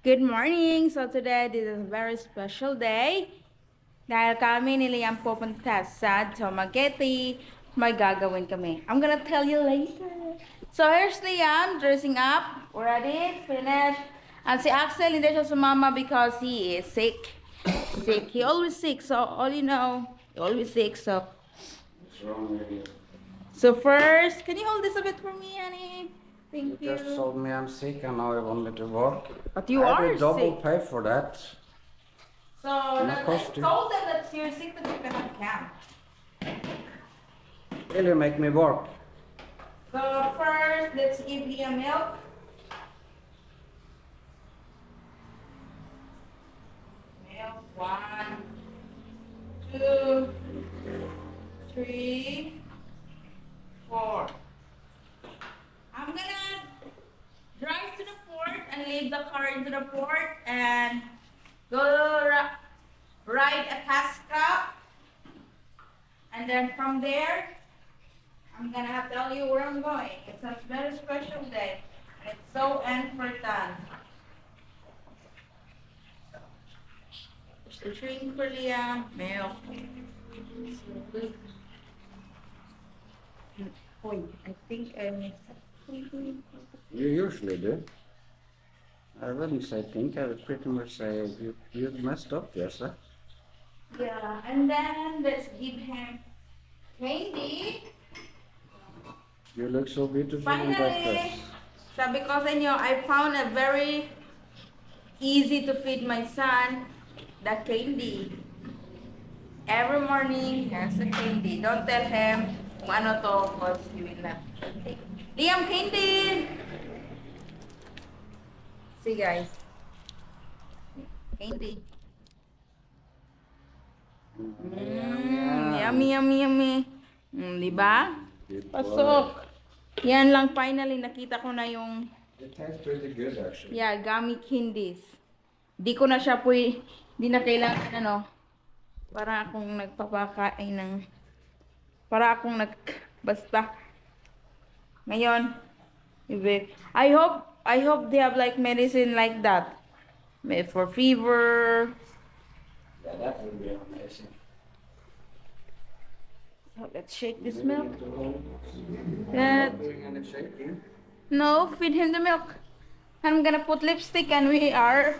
Good morning! So today, this is a very special day. Dahil kami ni Liam pupunta sa Dumaguete, may gagawin kami. I'm gonna tell you later. So here's Liam dressing up. Ready? Finished. And si Axel hindi siya sumama because he is sick. He always sick. So all you know, he always sick. So What's wrong with you? first, can you hold this a bit for me, honey? Thank You you. just told me I'm sick and now you want me to work. But you I are will double sick. pay for that. So My I costume. told them that you're sick that you cannot come. Will you make me work? So first, let's give Liam milk. Milk, 1, 2, 3, 4. I'm gonna drive to the port and leave the car into the port and go ride a fast cab. And then from there, I'm gonna tell you where I'm going. It's a very special day. And it's so important. There's the drink for Liam. Milk. Oh, I think I missed something. You usually do. I wouldn't say think, I would pretty much say you messed up, Jessa. Yeah, and then let's give him candy. You look so beautiful in that Finally, dress. so because I know I found a very easy to feed my son the candy. Every morning he has a candy. Don't tell him kung ano to because he will not take. Liam, candy! See guys. Candy. Yummy, yummy, yummy. Diba? Good boy. Pasok. Yan lang finally nakita ko na yung It tastes pretty good actually. yeah, gummy candies. Di ko na siya di na kailangan para akong nagpapakain ng basta. Ngayon, I hope they have like medicine like that. For fever. Yeah, that would be amazing. So let's shake this milk. Not That doing any shaking. no, feed him the milk. I'm gonna put lipstick and we are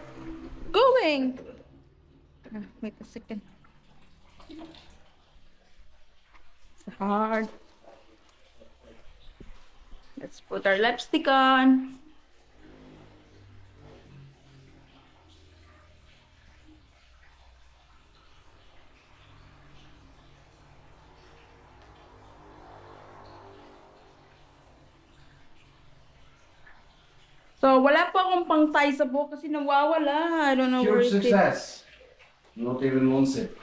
going. Wait a second. It's hard. Let's put our lipstick on. So, wala pa akong pang-tie sa buhok kasi nawawala. I don't know where Huge it is. success. Not even one sip.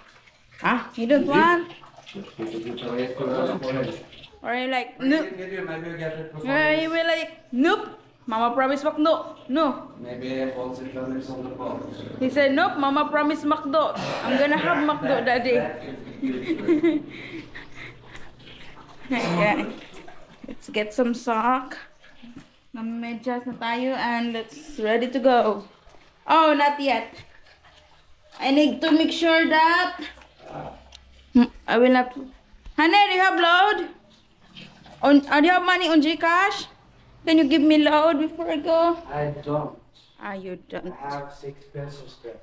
Ah, you don't want? Maybe Or you like, no. you get it before. Or you will like, nope. Mama promise McDo. No. Maybe once it comes on the box. He said, nope, Mama promise McDo. I'm gonna have McDo that day. Okay. Let's get some sock. Medyas na tayo and let's ready to go. Oh, not yet. I need to make sure that I will not. Honey, do you have load? Do you have money on GCash? Can you give me load before I go? I don't. Ah, you don't. I have 6 pesos there.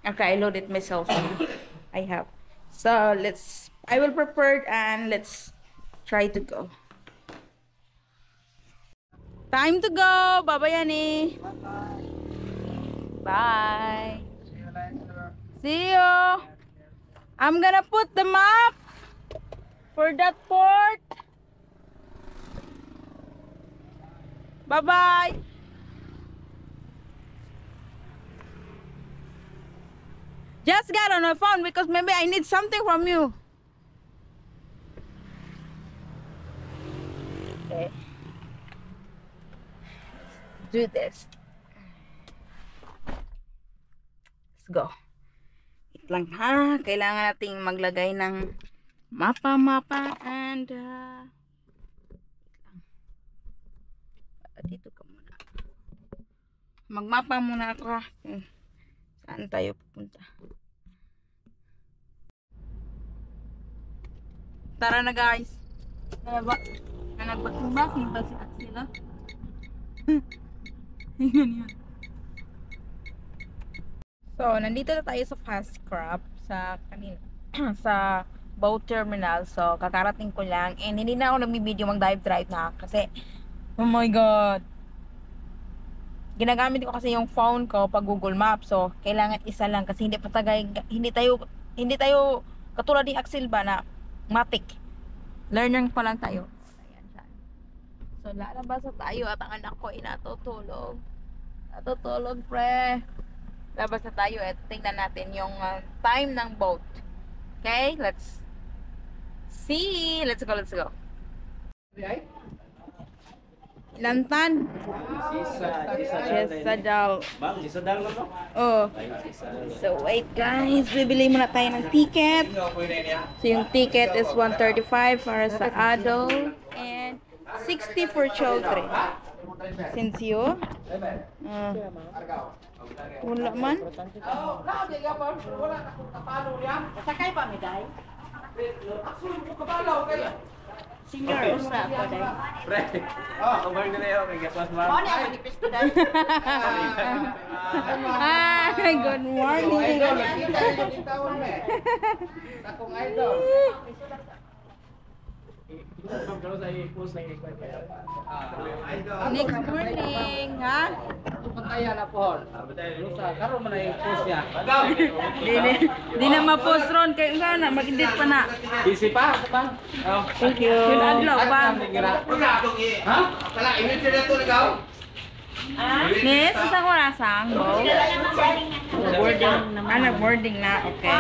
Okay, I load it myself. I have. So I will prepare it and let's try to go. Time to go. Bye-bye, Yanni. Bye. See you later. See you. I'm gonna put the map for that port. Bye-bye. Just get on the phone because maybe I need something from you. Okay. Do this. Let's go. Wait lang ha. Kailangan nating maglagay ng mapa and dito ka muna. Magmapa muna ako ha. Kung saan tayo pupunta. Tara na guys. Nagbakbak ba si Axela? Yan. So, nandito na tayo sa Fast Crab sa kanina sa boat terminal. So, kakarating ko lang and hindi na ako nagbi-video, mag-drive na kasi oh my god. Ginagamit ko kasi yung phone ko pag Google Maps. So, kailangan isa lang kasi hindi tayo katulad ni Axel ba na matik. Learner pa lang tayo. Ayan siya. So, lalabas na tayo at ang anak ko ay natutulog. Natutulog, pre. Labas na tayo at tingnan natin yung time ng boat. Okay, let's see. Let's go. Lantan. Sisa daw. Bang, sisa daw mo. Oh. So wait guys, bibili muna tayo ng ticket. So yung ticket is 135 para sa adult and 60 for children. Since you wala man. Sakay pa mi dai. Senior usa ko dai. Pre. Over na yun. Gaswas man. Mo ni ako nipis ko dai. Hi, good morning. Akong idol. Next morning, ha? Pantaya na po. Karon man ay post niya. Di na ma-post ron kay nga na mag-edit pa na. Busy pa? Thank you. Yun adlaw pa. Ha? Miss, usang orasang go? Nag-boarding na. Okay.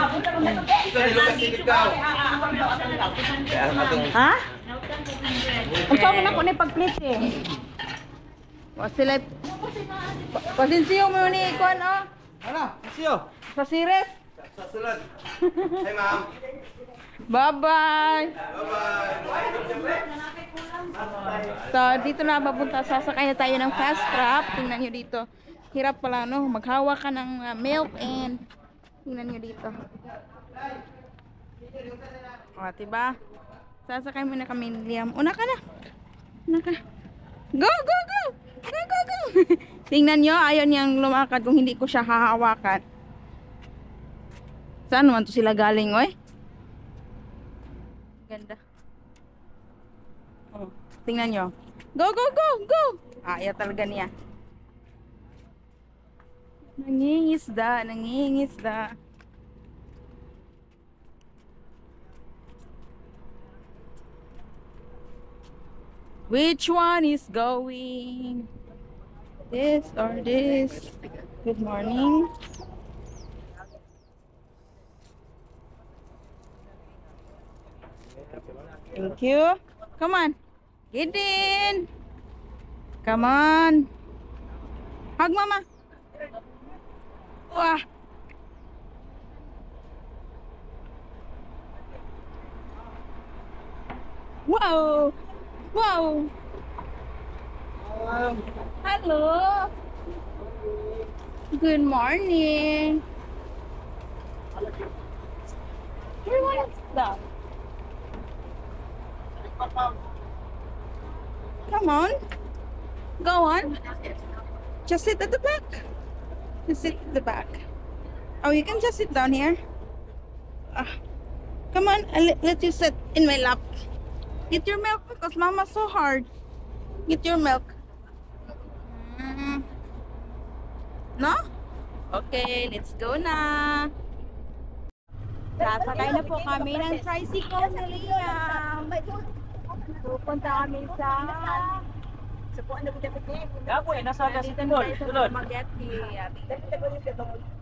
Ha? Ang saan mo na ko na pag-plate eh. Sila, pasinsiyo mo ni Kwan, oh. Ano? Siyo. Sa series. Sa sulod. Hey, ma'am. Bye-bye. So, dito na papunta. Sasakay na tayo ng fast trap. Tingnan nyo dito. Hirap pala, no? Maghawa ka ng milk and tingnan nyo dito. O, diba? Sasakay muna kami ni Liam. Una ka na. Una ka. Go, go, go! Go, go, go! Tingnan nyo, ayaw niyang lumakad kung hindi ko siya hahawakan. Saan naman to sila galing, oy? Ganda. Oh, tingnan nyo. Go, go, go, go! Ayaw talaga niya. Nangingisda, nangingisda. Which one is going? This or this? Good morning. Thank you. Come on. Get in. Come on. Hug mama. Wah. Wow. Wow. Hello. Good morning. What is that? Come on. Go on. Just sit at the back. Just sit at the back. Oh, you can just sit down here. Come on, I'll let you sit in my lap. Get your milk because mama's so hard. Get your milk. No? Okay, let's go na. Sasakay na po kami ng tricycle ni Liam. Pupunta kami sa Supuan na kita piti. Ako eh, nasa agas tindol. Sulod. Mageti.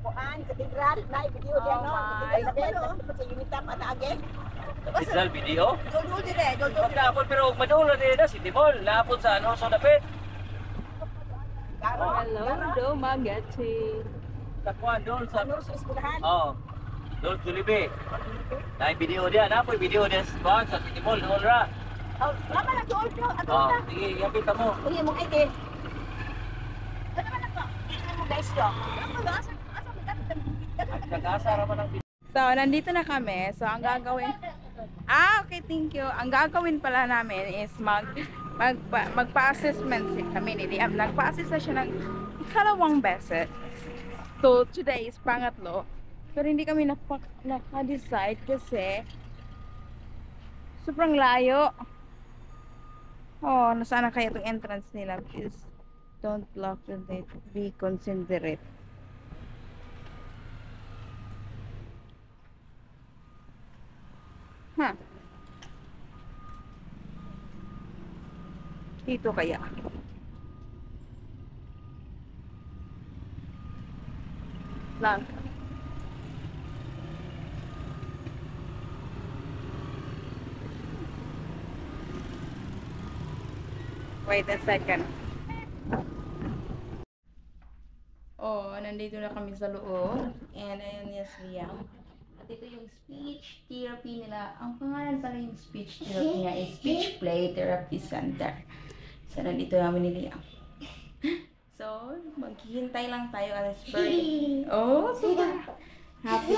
Kuan katedral na video diyan no. Sa unit tap ata age. Digital video? Dol dire, dol. Pagkapon pero madulo din na si Timol. Lapon sa ano, sa dapit. Hello, Mageti. Sa kuwan, doon sa... Ano sa eskwelahan? Oo. Doon, Tulibe. Na video diyan. Apoy video diyan sa kuwan, sa Timol. Doon ra. Oh, mama na dol. Ato Oo, na. sige, yapita mo. Uy, mo kay din. Ano man ako? guys yo. So, nandito na kami. So, ang gagawin... okay, thank you. Ang gagawin pala namin is magpa-assessment kami ni Liam. Nagpa-assess na siya ng ikalawang beses. So, today is pangatlo. Pero hindi kami naka-decide kasi sobrang layo. Oh, nasaan na kaya itong entrance nila? Please don't block the date. Be considerate. Huh. Dito kaya. Lang. Wait a second. Oh, nandito na kami sa loob. And ayun yes, Liam. At ito yung speech therapy nila. Ang pangalan pala yung speech therapy niya is Speech Play Therapy Center. So, nandito namin ni Liam. So, maghihintay lang tayo alas per... Oh, super happy.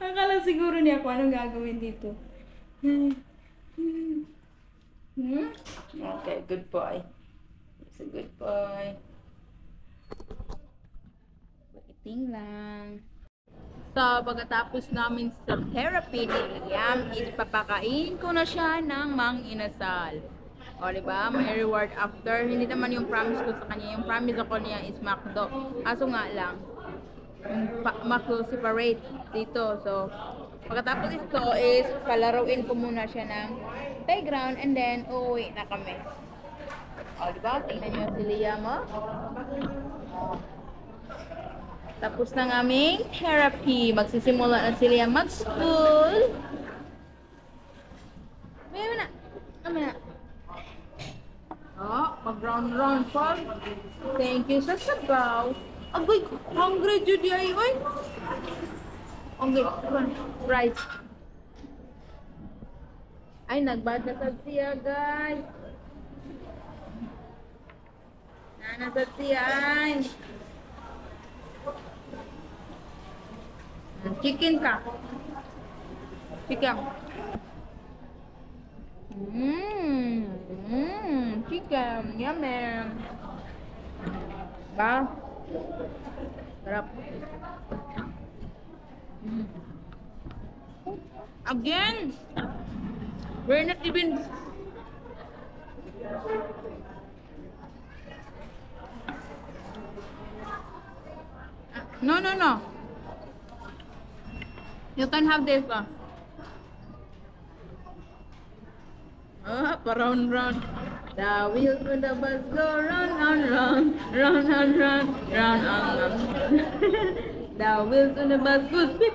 Akala siguro niya kung anong gagawin dito. Okay, good boy. It's a good boy. Waiting lang. So, pagkatapos namin sa therapy ni Liam, is papakain ko na siya ng mang inasal. O, diba? May reward after. Hindi naman yung promise ko sa kanya. Yung promise ako niya is McDo. Aso nga lang, McDo separate dito. So, pagkatapos ito is palaruin ko muna siya ng playground and then uuwi na kami. O, diba? Tingnan nyo si Liam, oh. Tapos ng aming therapy. Magsisimula na si Liam mag-school. May na. Kami na. Oh, mag-round-round pa. Thank you sa sabaw. Agoy, hungry Judy ay. Oy. Okay, rice. Ay, nagbadasad siya, guys. Nanasad siya, ay. Chicken ka. Chicken. Chicken. Yummy. Ba? Sarap. Again? We're not even... No. You can have this one. Round. The wheels on the bus go round and round. The wheels on the bus goes beep.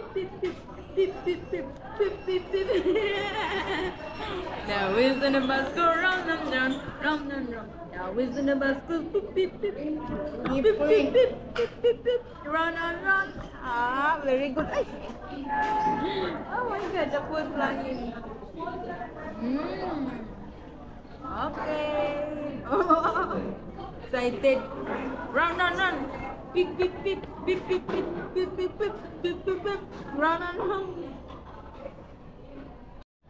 The wheels on the bus go round and round. The wheels on the bus goes beep. Round and round. Very good. Ay. Oh my God, the food flying. Okay. Oh, excited. Round. Beep. Round.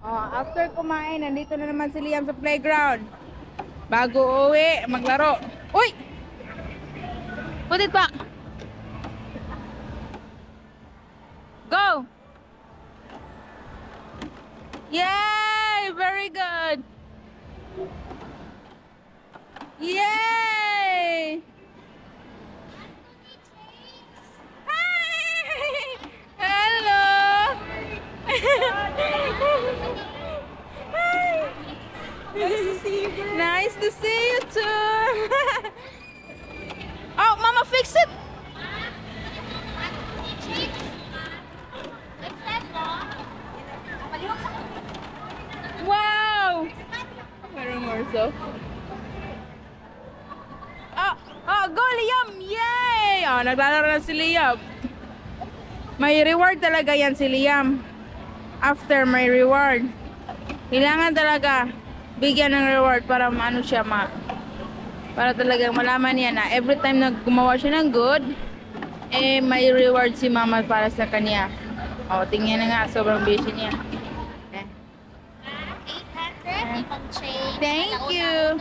Oh, after kumain, nandito na naman si Liam sa playground. Bago uwi, maglaro. Uy! Put it back. Go! Yay! Very good! Yay! Hi! Hello! Hi! Nice to see you, girl. Nice to see you too! Oh, Mama, fix it! Wow! Meron more so. Go Liam! Yay! Oh, naglalaro na si Liam. May reward talaga yan si Liam. After may reward. Kailangan talaga bigyan ng reward para maano siya Para talagang malaman niya na every time na gumawa siya ng good, eh may reward si mama para sa kanya. O, tingnan na nga, sobrang busy niya. Okay. 800, ibang change. Thank you.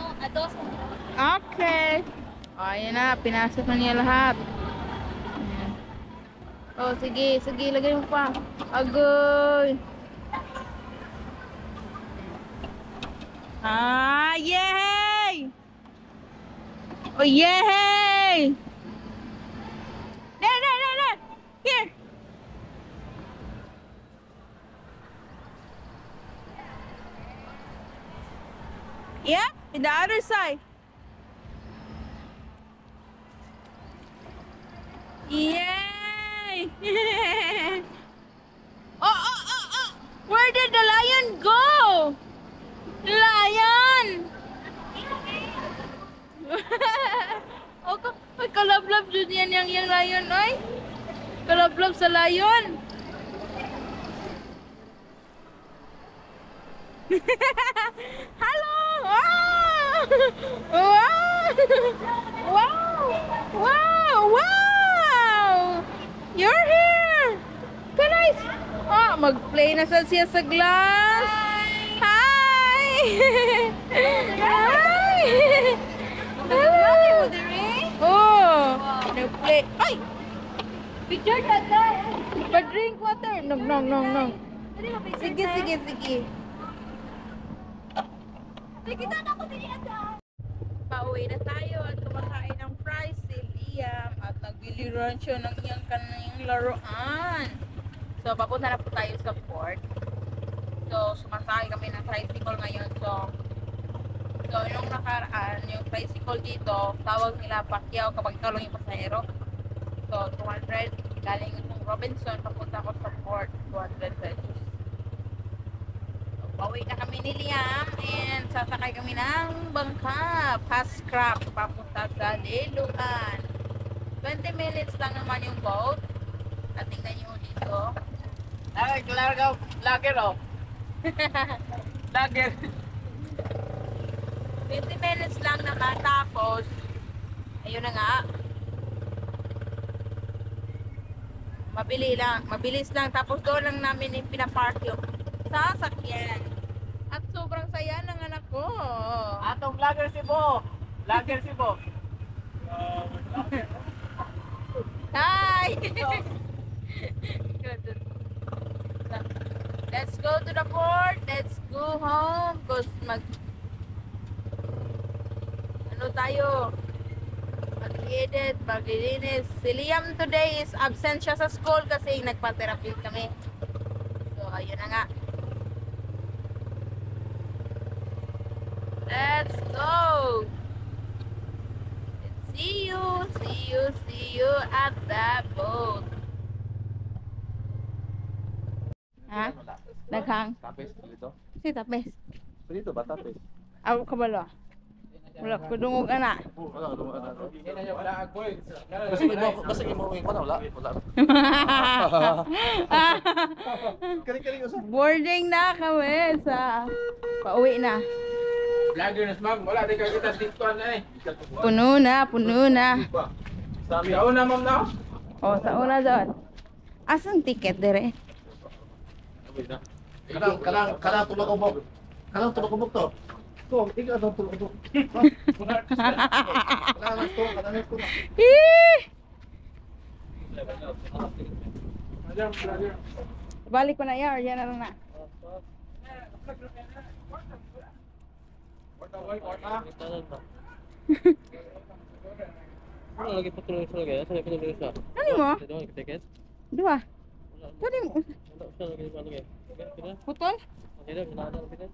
Okay. O, ayan na, pinasok na niya lahat. Ayan. O, sige, sige, lagay mo pa. Agoy. Ah, yay! Oh, yay! There! Here! Yeah, in the other side. Yay! Oh! Where did the lion go? Lion! Oh, kalablab dyan yan yung lion, oy. Kalablab sa lion. Hello! Wow! You're here! Can I... mag-play na siya sa glass. Hi! Hi! Hello! Oh! Nag-play. Ay! Picture na ka! Pa-drink water. No. Sige. Pauwi na tayo at kumakain ng fries si Liam at nagbili rin siya ng iyang kanyang laruan. So, papunta na po tayo sa port. So, sumasakay kami ng tricycle ngayon. So, yung nakaraan, yung tricycle dito, tawag nila Pacquiao kapag ikaw lang yung pasahero. So, 200. Galing itong Robinson, papunta ko sa port, 200 pesos. Pauwi na kami ni Liam and sasakay kami ng bangka, fast craft, papunta sa Liloan. 20 minutes lang naman yung boat. At tingnan nyo dito. Lager oh. Lager. 20 minutes lang naman, tapos ayun na nga. Mabilis lang, tapos doon lang namin yung pinapark yung sasakyan. At sobrang saya ng anak ko. Atong lager si Bo. Hi! Let's go to the port. Let's go home. Cause tayo? Mag-edit, maglilinis. Si Liam today is absent siya sa school kasi nagpa-therapy kami. So, ayun na nga. Let's go! See you at the boat. Ha? Naghang? Tapis dito. Si tapes. Dito ba tapis? Ako kabalo. Wala ko dungog ana. Kasi mo ko na wala. Boarding na kami sa pauwi na. Vlogger na ma'am, wala di ka kita dito na eh. Puno na. Sabi ako na ma'am na. Oh, sa una doon. Asang ticket dire? Kanang tulog ko to. Ko, ikaw daw tulog ko. Kanang ko. Balik ko na yan, yan na lang na. Ano lagi patuloy sa lagi? Sa patuloy sa. Ano mo? Ticket? Dua. Pwede mo. Sa lagi lagi. Putol? Hindi na pinadala ticket.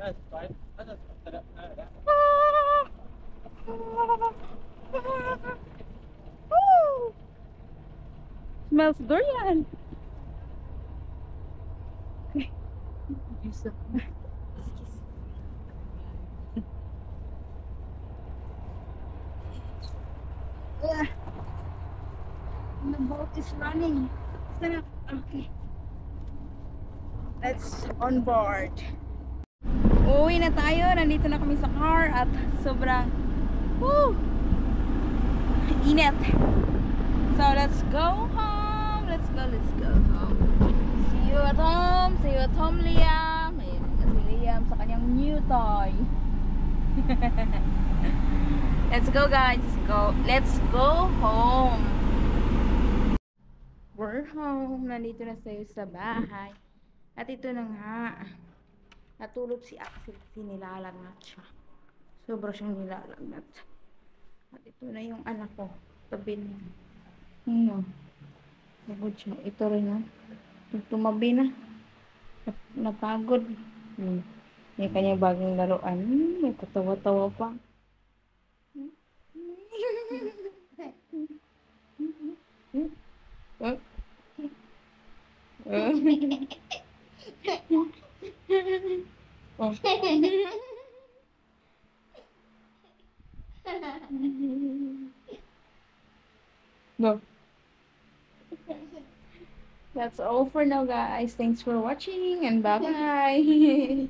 Yes, fine. Ano? Smells durian. Okay. The boat is running. Okay. Let's on board. Uuwi na tayo. Nandito na kami sa car at sobrang init. So, let's go home. Let's go home. See you at home. See you at home, Liam. Ayan na si Liam sa kanyang new toy. Let's go, guys. Let's go home. We're home. Nandito na tayo sa bahay. At ito na nga. Natulog si Axel kasi nilalagnat siya. Sobra siyang nilalagnat. At ito na yung anak ko. Tabi niya. Pagod siya. Ito rin na. Tumabi na. Napagod. May kanyang bagong laruan. May patawa-tawa pa. No. That's all for now, guys. Thanks for watching and bye-bye.